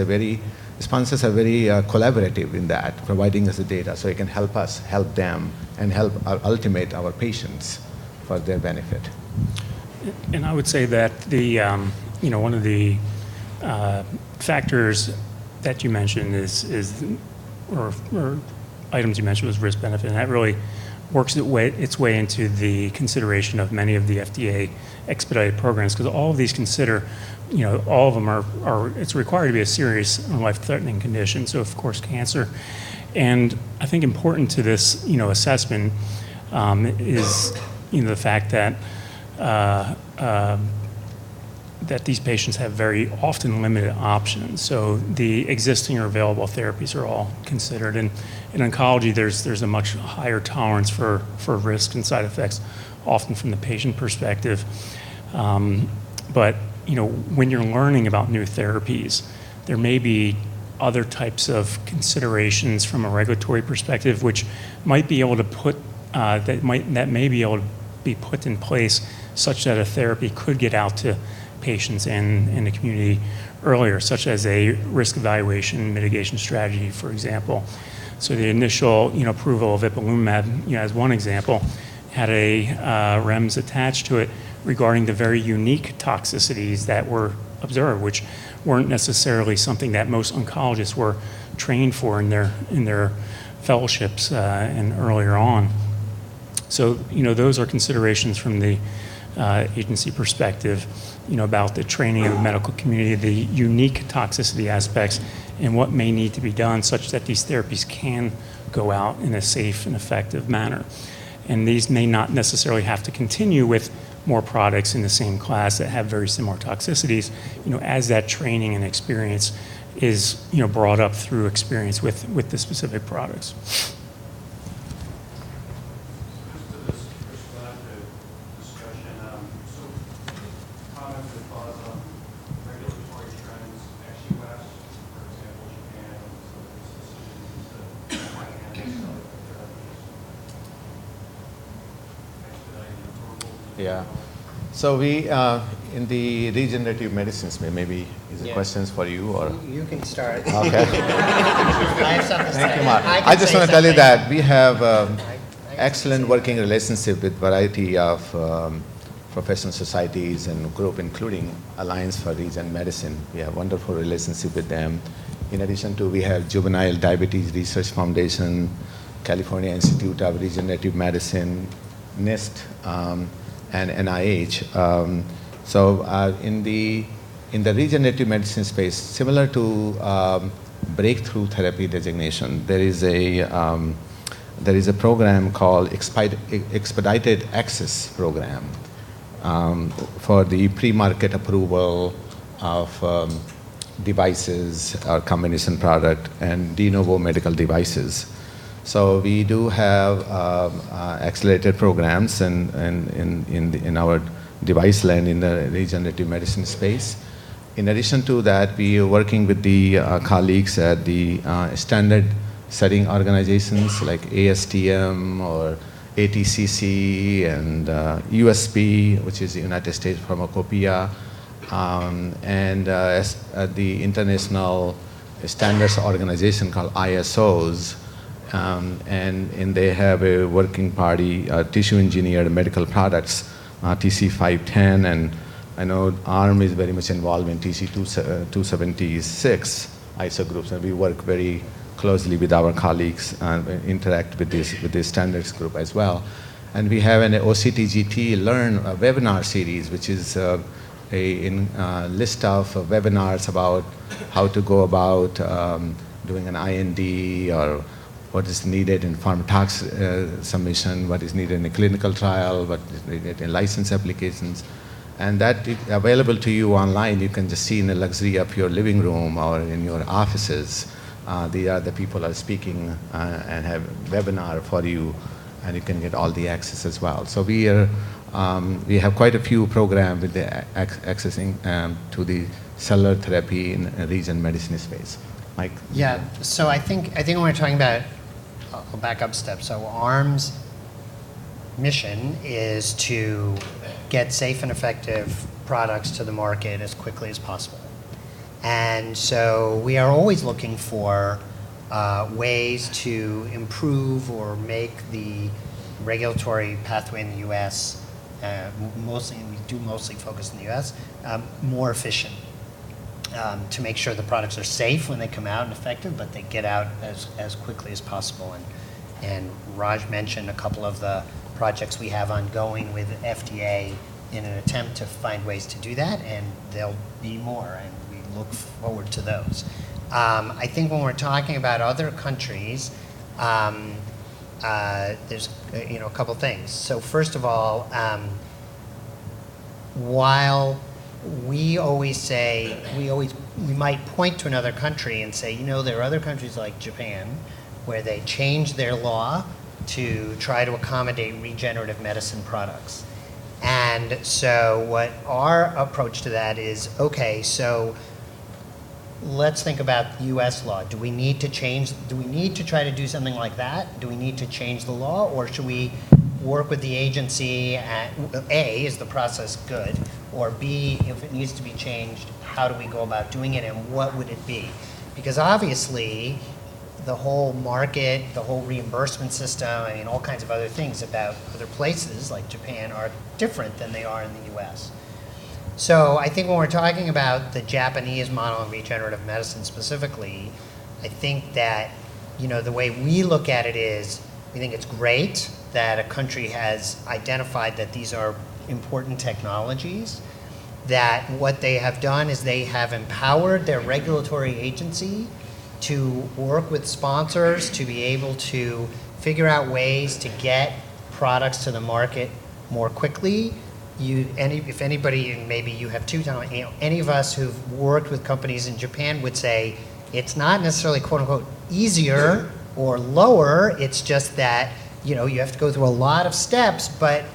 Sponsors are very collaborative in that, providing us the data so it can help us, help them, and help ultimate our patients for their benefit. And I would say that one of the factors that you mentioned or items you mentioned was risk benefit, and that really works its way into the consideration of many of the FDA expedited programs, because all of these consider, all of them are it's required to be a serious and life-threatening condition. So of course cancer, and I think important to this assessment is the fact that that these patients have very often limited options. So the existing or available therapies are all considered. And in oncology, there's a much higher tolerance for risk and side effects, often from the patient perspective. But when you're learning about new therapies, there may be other types of considerations from a regulatory perspective, which might be able to that may be able to be put in place such that a therapy could get out to patients and in the community earlier, such as a risk evaluation mitigation strategy, for example. So the initial approval of ipilimumab, as one example, had a REMS attached to it regarding the very unique toxicities that were observed, which weren't necessarily something that most oncologists were trained for in their fellowships and earlier on. So those are considerations from the agency perspective, about the training of the medical community, the unique toxicity aspects, and what may need to be done such that these therapies can go out in a safe and effective manner. And these may not necessarily have to continue with more products in the same class that have very similar toxicities, as that training and experience is brought up through experience with the specific products. Just to this perspective discussion, so comments and thoughts on regulatory trends ex-US, for example, Japan, some of these decisions to finance cellular therapies, expediting approval. Yeah. So we, in the regenerative medicines, maybe is it Yeah. questions for you or? You can start. Okay. I have something to say. Thank you, Marc. can I just say want to tell you something. that we have I excellent say working relationship with variety of professional societies and group, including Alliance for Regen Medicine. We have wonderful relationship with them. In addition to, we have Juvenile Diabetes Research Foundation, California Institute of Regenerative Medicine, NIST, and NIH. In the regenerative medicine space, similar to breakthrough therapy designation, there is a program called Expedited Access Program for the pre-market approval of devices or combination product and de novo medical devices. So we do have accelerated programs in our device land in the regenerative medicine space. In addition to that, we are working with the colleagues at the standard setting organizations like ASTM or ATCC and USP, which is the United States Pharmacopoeia, and the international standards organization called ISOs. And they have a working party, tissue engineered medical products, TC510, and I know ARM is very much involved in TC276 ISO groups, and we work very closely with our colleagues and interact with this standards group as well. And we have an OCTGT Learn webinar series, which is a list of webinars about how to go about doing an IND or what is needed in pharmacotox submission, what is needed in a clinical trial, what is needed in license applications. And that is available to you online. You can just see in the luxury of your living room or in your offices. The people are speaking and have webinar for you, and you can get all the access as well. So we have quite a few programs with the accessing to the cellular therapy in regen medicine space. Mike? Yeah, so I think when we're talking about, I'll back up a step. So ARM's mission is to get safe and effective products to the market as quickly as possible. And so we are always looking for ways to improve or make the regulatory pathway in the U.S., mostly focus in the U.S., more efficient. To make sure the products are safe when they come out and effective, but they get out as quickly as possible. And Raj mentioned a couple of the projects we have ongoing with FDA in an attempt to find ways to do that, and there'll be more, and we look forward to those. I think when we're talking about other countries, there's a couple things. So first of all, while we always say, we might point to another country and say, there are other countries like Japan where they change their law to try to accommodate regenerative medicine products. And so what our approach to that is, okay, so let's think about US law. Do we need to try to do something like that? Do we need to change the law, or should we work with the agency at, A, is the process good, or B, if it needs to be changed, how do we go about doing it, and what would it be? Because obviously, the whole market, the whole reimbursement system, all kinds of other things about other places like Japan are different than they are in the US. So I think when we're talking about the Japanese model of regenerative medicine specifically, I think that, the way we look at it is, we think it's great that a country has identified that these are important technologies, that what they have done is they have empowered their regulatory agency to work with sponsors to be able to figure out ways to get products to the market more quickly, if anybody, and maybe you have too, any of us who've worked with companies in Japan would say it's not necessarily quote unquote easier or lower. It's just that you have to go through a lot of steps, but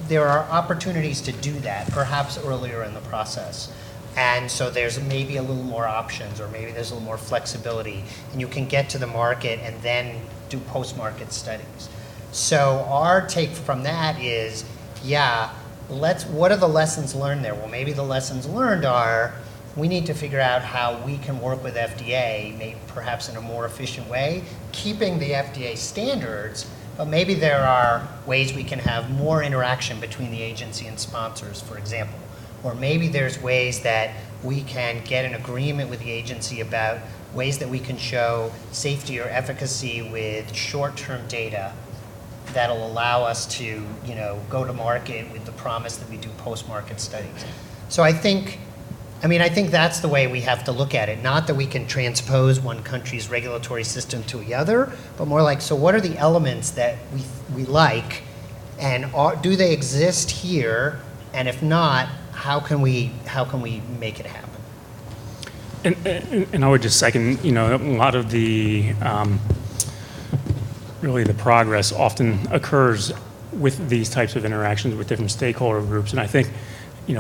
there are opportunities to do that, perhaps earlier in the process. And so there's maybe a little more options, or maybe there's a little more flexibility, and you can get to the market and then do post-market studies. So our take from that is, what are the lessons learned there? Well, maybe the lessons learned are we need to figure out how we can work with FDA, maybe perhaps in a more efficient way, keeping the FDA standards, but maybe there are ways we can have more interaction between the agency and sponsors, for example. Or maybe there's ways that we can get an agreement with the agency about ways that we can show safety or efficacy with short-term data that'll allow us to, go to market with the promise that we do post-market studies. So I think that's the way we have to look at it. Not that we can transpose one country's regulatory system to the other, but more like, so what are the elements that we like, and do they exist here? And if not, how can we make it happen? And I would just second, a lot of the really the progress often occurs with these types of interactions with different stakeholder groups. And I think,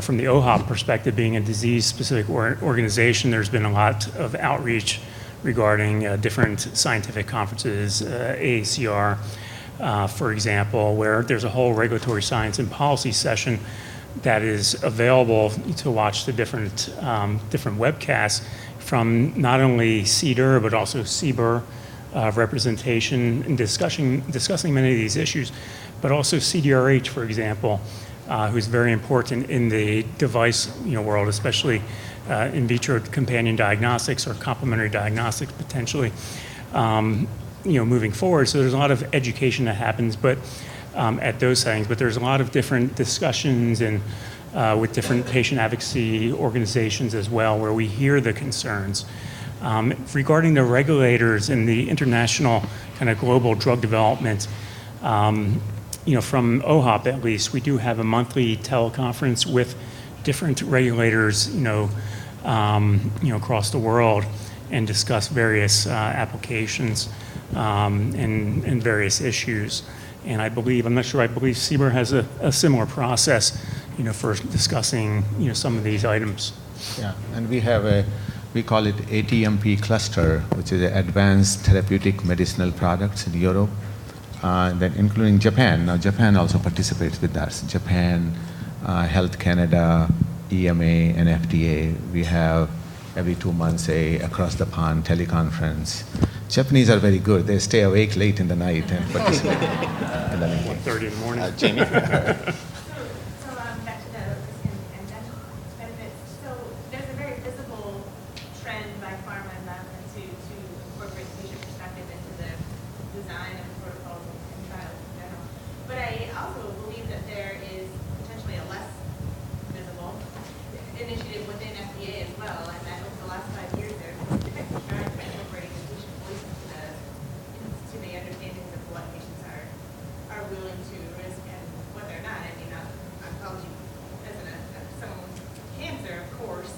from the OHOP perspective, being a disease-specific organization, there's been a lot of outreach regarding different scientific conferences, AACR, for example, where there's a whole regulatory science and policy session that is available to watch the different webcasts from not only CDER but also CBER representation and discussing many of these issues, but also CDRH, for example, who's very important in the device world, especially in vitro companion diagnostics or complementary diagnostics potentially, moving forward. So there's a lot of education that happens, but at those settings, but there's a lot of different discussions and with different patient advocacy organizations as well, where we hear the concerns. Regarding the regulators and the international kind of global drug development, from OHOP at least, we do have a monthly teleconference with different regulators, across the world, and discuss various applications and various issues. And I believe CBER has a similar process, for discussing, some of these items. Yeah, and we call it ATMP cluster, which is Advanced Therapeutic Medicinal Products in Europe, then including Japan. Now Japan also participates with us. Japan, Health Canada, EMA, and FDA. We have every 2 months a across the pond teleconference. Japanese are very good. They stay awake late in the night and participate in the meeting. 1:30 in the morning. Jamie? So back to the risk and benefits. So there's a very visible trend by pharma and medicine to incorporate patient perspective into the design of protocols and trials in general. But I also believe that there is potentially a less visible initiative within FDA as well, and that over the last 5 years there's been a strive for incorporating the patient voice into the understandings of what patients are willing to risk and what they're not. I mean, oncology, as someone with cancer, of course,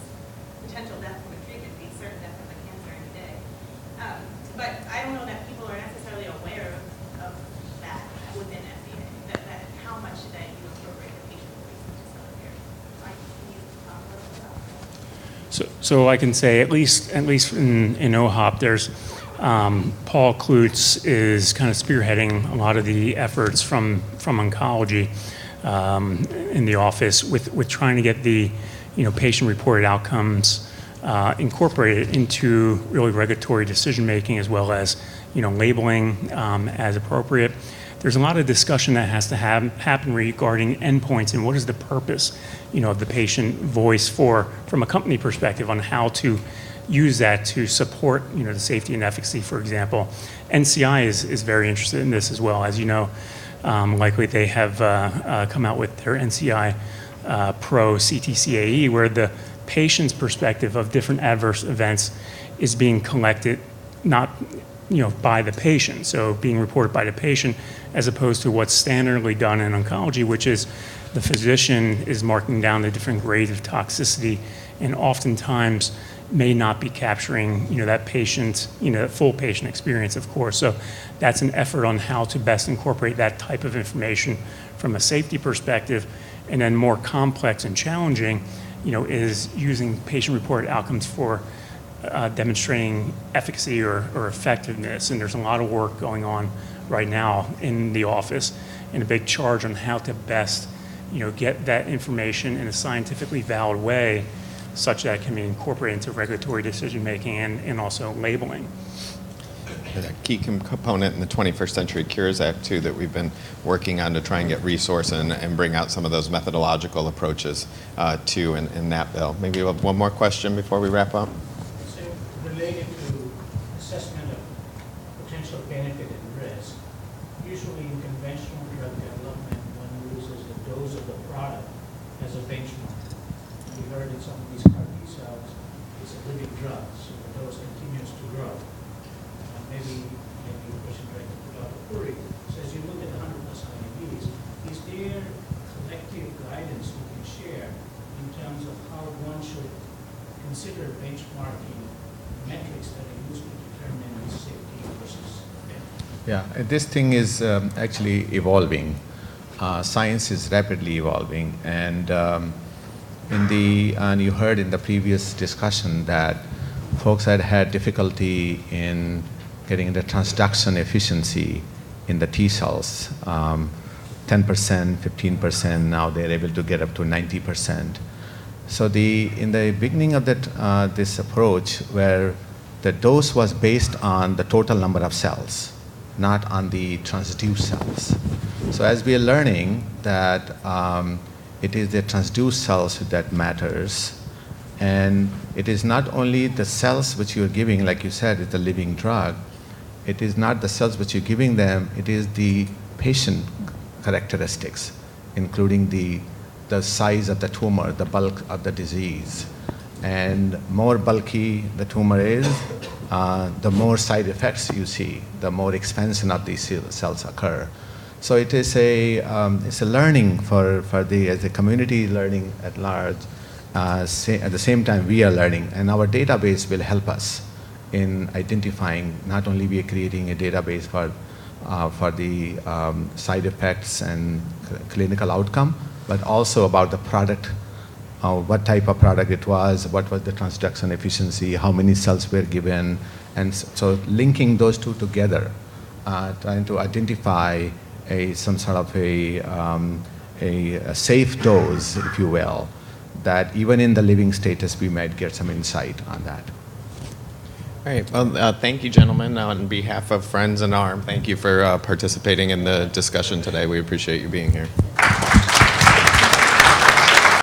potential death from a treatment means certain death from a cancer any day. But I don't know that people are necessarily aware of that within FDA, that how much that you incorporate the patient voice into some of your, can you talk a little bit about that? So I can say at least in OHOP, there's Paul Klutz is kind of spearheading a lot of the efforts from oncology in the office with trying to get the patient-reported outcomes incorporated into really regulatory decision making, as well as labeling as appropriate. There's a lot of discussion that has to happen regarding endpoints and what is the purpose of the patient voice from a company perspective on how to use that to support the safety and efficacy, for example. NCI is very interested in this as well. As you know, likely they have come out with their NCI Pro CTCAE, where the patient's perspective of different adverse events is being collected, not by the patient. So being reported by the patient as opposed to what's standardly done in oncology, which is the physician is marking down the different grades of toxicity and oftentimes may not be capturing, that patient, full patient experience, of course. So that's an effort on how to best incorporate that type of information from a safety perspective. And then more complex and challenging, is using patient-reported outcomes for demonstrating efficacy or effectiveness. And there's a lot of work going on right now in the office and a big charge on how to best, get that information in a scientifically valid way such that it can be incorporated into regulatory decision-making and also labeling. A key component in the 21st Century Cures Act, too, that we've been working on to try and get resource and bring out some of those methodological approaches, too, in that bill. Maybe we'll have one more question before we wrap up. So related to assessment of potential benefit and risk, usually in conventional drug development, one uses the dose of the product as a benchmark. We heard in some of these CAR T cells, it's a living drug, so the dose continues to grow. Maybe a question directed to Dr. Puri. So as you look at 100+ INDs, is there collective guidance you can share in terms of how one should consider benchmarking metrics that are used to determine safety versus benefit? Yeah, this thing is actually evolving. Science is rapidly evolving, and and you heard in the previous discussion that folks had difficulty in getting the transduction efficiency in the T cells, 10%, 15%, now they're able to get up to 90%. So in the beginning of this approach, where the dose was based on the total number of cells, not on the transduced cells. So as we are learning that it is the transduced cells that matters, and it is not only the cells which you're giving, like you said, it's a living drug. It is not the cells which you're giving them, it is the patient characteristics, including the size of the tumor, the bulk of the disease. And more bulky the tumor is, the more side effects you see, the more expansion of these cells occur. So it is it's a learning as a community learning at large. At the same time, we are learning, and our database will help us in identifying. Not only we are creating a database for the side effects and clinical outcome, but also about the product, what type of product it was, what was the transduction efficiency, how many cells were given, and so linking those two together, trying to identify some sort of a safe dose, if you will, that even in the living status we might get some insight on that. All right. Well, thank you, gentlemen. On behalf of Friends in Arm, thank you for participating in the discussion today. We appreciate you being here.